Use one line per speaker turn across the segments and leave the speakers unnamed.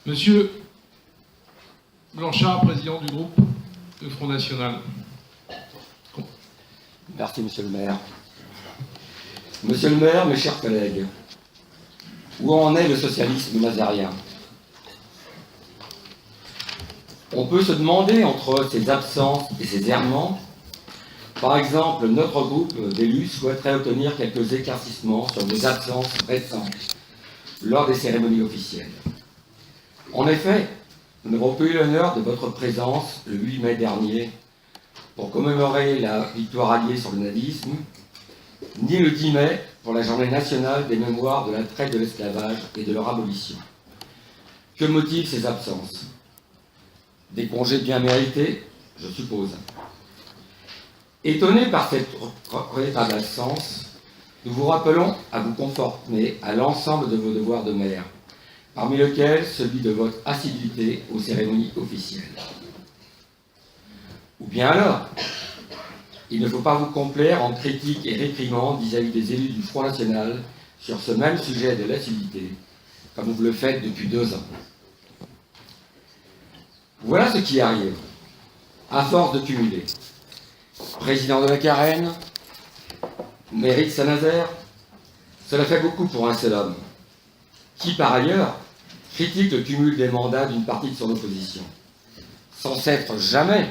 Monsieur Blanchard, président du groupe de Front National.
Merci, monsieur le maire. Monsieur le maire, mes chers collègues, où en est le socialisme nazarien? On peut se demander, entre ses absences et ses errements, par exemple, notre groupe d'élus souhaiterait obtenir quelques éclaircissements sur des absences récentes lors des cérémonies officielles. En effet, nous n'avons pas eu l'honneur de votre présence le 8 mai dernier pour commémorer la victoire alliée sur le nazisme, ni le 10 mai pour la journée nationale des mémoires de la traite de l'esclavage et de leur abolition. Que motivent ces absences? Des congés bien mérités, je suppose. Étonnés par cette regrettable absence, nous vous rappelons à vous conformer à l'ensemble de vos devoirs de maire, parmi lesquels celui de votre assiduité aux cérémonies officielles. Ou bien alors, il ne faut pas vous complaire en critiques et réprimandes vis-à-vis des élus du Front National sur ce même sujet de l'assiduité, comme vous le faites depuis 2 ans. Voilà ce qui arrive, à force de cumuler. Président de la Carène, mairie de Saint-Nazaire, cela fait beaucoup pour un seul homme, qui par ailleurs critique le cumul des mandats d'une partie de son opposition, sans s'être jamais,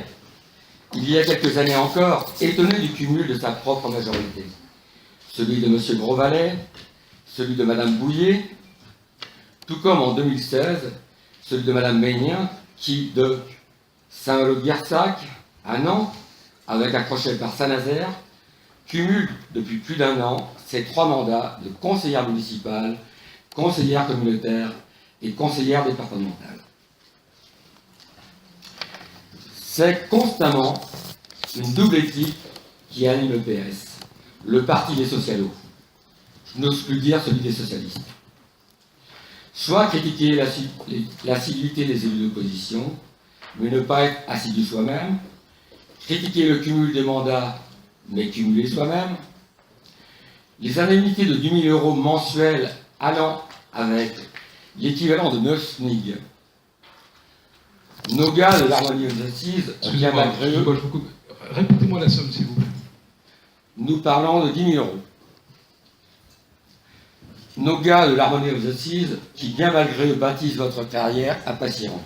il y a quelques années encore, étonné du cumul de sa propre majorité. Celui de M. Grosvalet, celui de Mme Bouillet, tout comme en 2016, celui de Mme Ménien, qui, de Saint-Malo-de-Guersac à Nantes, avec un crochet par Saint-Nazaire, cumule depuis plus d'1 an ses 3 mandats de conseillère municipale, conseillère communautaire et conseillère départementale. C'est constamment une double éthique qui anime le PS, le parti des socialos. Je n'ose plus dire celui des socialistes. Soit critiquer l'assiduité des élus d'opposition, mais ne pas être assidu soi-même, critiquer le cumul des mandats, mais cumuler soi-même, les indemnités de 10 000 € mensuels allant avec l'équivalent de 9 SMIG. Nos gars de l'harmonie aux assises, bien malgré eux,
répétez-moi la somme, s'il vous plaît.
Nous parlons de 10 000 €. Nos gars de l'harmonie aux assises, qui bien malgré eux bâtissent votre carrière à Passiran.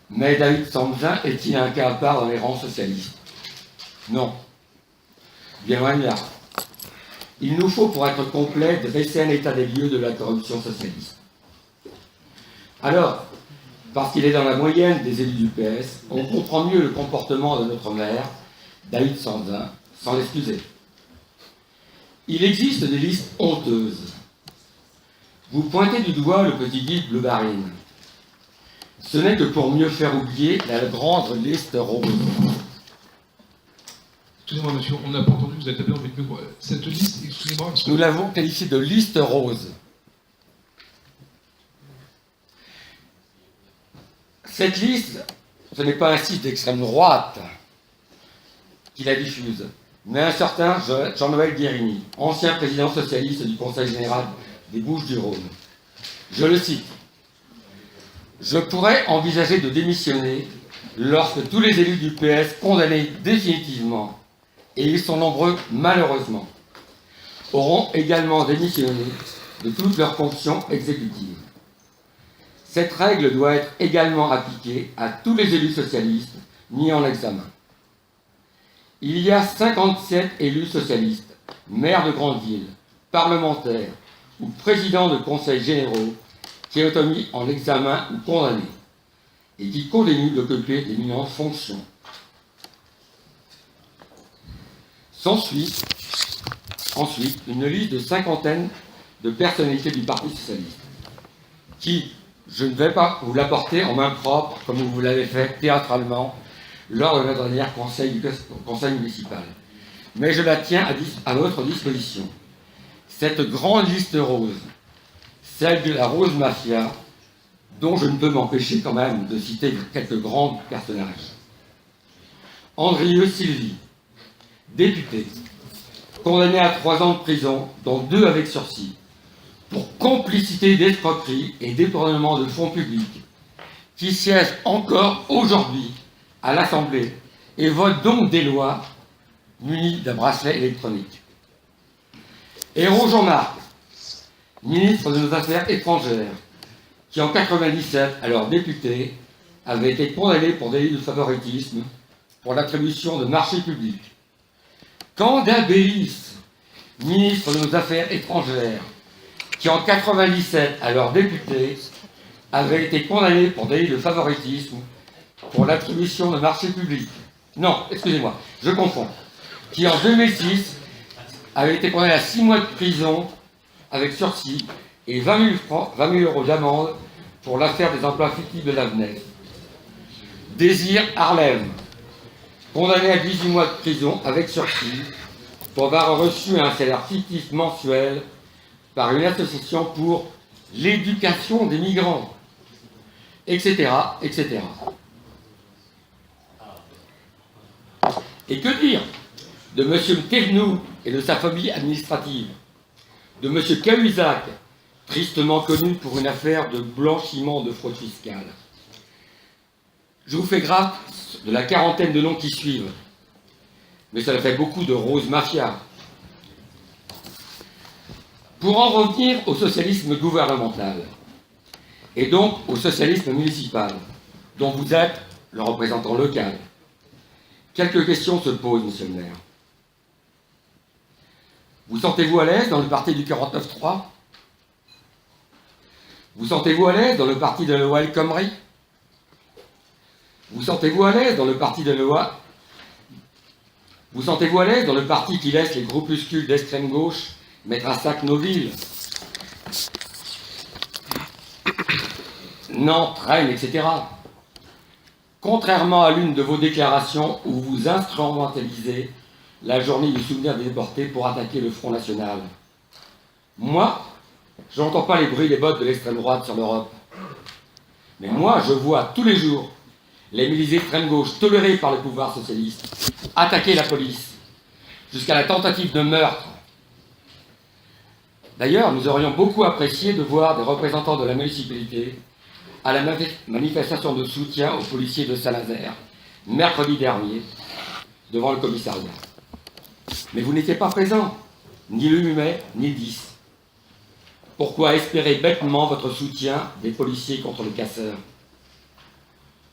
Mais David Sanzin est-il un cas à part dans les rangs socialistes? Non. Bien loin de là. Il nous faut, pour être complet, dresser un état des lieux de la corruption socialiste. Alors, parce qu'il est dans la moyenne des élus du PS, on comprend mieux le comportement de notre maire, David Sanzin, sans l'excuser. Il existe des listes honteuses. Vous pointez du doigt le petit guide Bleu Barine. Ce n'est que pour mieux faire oublier la grande liste rose.
Excusez-moi, monsieur, on n'a pas entendu, vous êtes appelé en rythme. Cette liste, excusez-moi. Parce que...
Nous l'avons qualifiée de liste rose. Cette liste, ce n'est pas un site d'extrême droite qui la diffuse, mais un certain Jean-Noël Guérini, ancien président socialiste du Conseil général des Bouches-du-Rhône. Je le cite. « Je pourrais envisager de démissionner lorsque tous les élus du PS condamnés définitivement, et ils sont nombreux malheureusement, auront également démissionné de toutes leurs fonctions exécutives. Cette règle doit être également appliquée à tous les élus socialistes mis en examen. Il y a 57 élus socialistes, maires de grandes villes, parlementaires ou présidents de conseils généraux qui ont été mis en examen ou condamnés et qui continuent d'occuper d'éminentes fonctions. S'ensuit ensuite une liste de 50 de personnalités du Parti socialiste qui, je ne vais pas vous l'apporter en main propre comme vous l'avez fait théâtralement lors de notre dernier conseil municipal, mais je la tiens à votre disposition. Cette grande liste rose, celle de la Rose Mafia, dont je ne peux m'empêcher quand même de citer quelques grands personnages. Andrieux Sylvie, député, condamné à 3 ans de prison, dont 2 avec sursis, pour complicité d'escroquerie et détournement de fonds publics, qui siègent encore aujourd'hui à l'Assemblée et votent donc des lois munies d'un bracelet électronique. Hérault Jean-Marc, ministre de nos Affaires étrangères, qui en 1997, alors député, avait été condamné pour délit de favoritisme pour l'attribution de marchés publics. Candace Bélis, ministre de nos Affaires étrangères, qui en 1997, alors député, avait été condamné pour délit de favoritisme pour l'attribution de marchés publics. Non, excusez-moi, je confonds. Qui en 2006 avait été condamné à 6 mois de prison avec sursis et 20 000 euros d'amende pour l'affaire des emplois fictifs de l'AVNEF. Désir Harlem, condamné à 18 mois de prison avec sursis pour avoir reçu un salaire fictif mensuel par une association pour l'éducation des migrants, etc., etc. Et que dire de M. Thévenoud et de sa phobie administrative, de M. Cahuzac, tristement connu pour une affaire de blanchiment de fraude fiscale. Je vous fais grâce de la quarantaine de noms qui suivent, mais ça fait beaucoup de roses mafia. Pour en revenir au socialisme gouvernemental, et donc au socialisme municipal, dont vous êtes le représentant local, quelques questions se posent, monsieur le maire. Vous sentez-vous à l'aise dans le parti du 49-3 ? Vous sentez-vous à l'aise dans le parti de la loi El Khomri ? Vous sentez-vous à l'aise dans le parti de la loi ? Vous sentez-vous à l'aise dans le parti qui laisse les groupuscules d'extrême gauche mettre à sac nos villes ? Nantes, Rennes, etc. Contrairement à l'une de vos déclarations où vous instrumentalisez la journée du souvenir des déportés pour attaquer le Front National. Moi, je n'entends pas les bruits des bottes de l'extrême droite sur l'Europe. Mais moi, je vois tous les jours les milices d'extrême gauche tolérées par le pouvoir socialiste attaquer la police, jusqu'à la tentative de meurtre. D'ailleurs, nous aurions beaucoup apprécié de voir des représentants de la municipalité à la manifestation de soutien aux policiers de Saint-Nazaire, mercredi dernier, devant le commissariat. Mais vous n'étiez pas présent, ni le 8 mai, ni le 10. Pourquoi espérer bêtement votre soutien des policiers contre les casseurs ?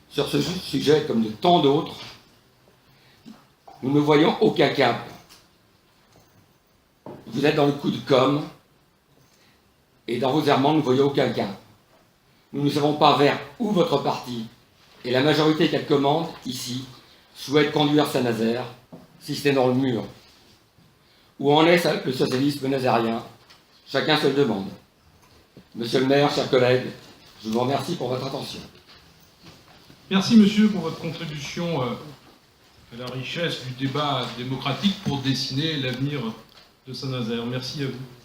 Sur ce sujet, comme de tant d'autres, nous ne voyons aucun cap. Vous êtes dans le coup de com', et dans vos errements, nous ne voyons aucun cap. Nous ne savons pas vers où votre parti et la majorité qu'elle commande, ici, souhaitent conduire Saint-Nazaire, si c'est dans le mur. Où en est le socialisme nazérien ? Chacun se le demande. Monsieur le maire, chers collègues, je vous remercie pour votre attention.
Merci, monsieur, pour votre contribution à la richesse du débat démocratique pour dessiner l'avenir de Saint-Nazaire. Merci à vous.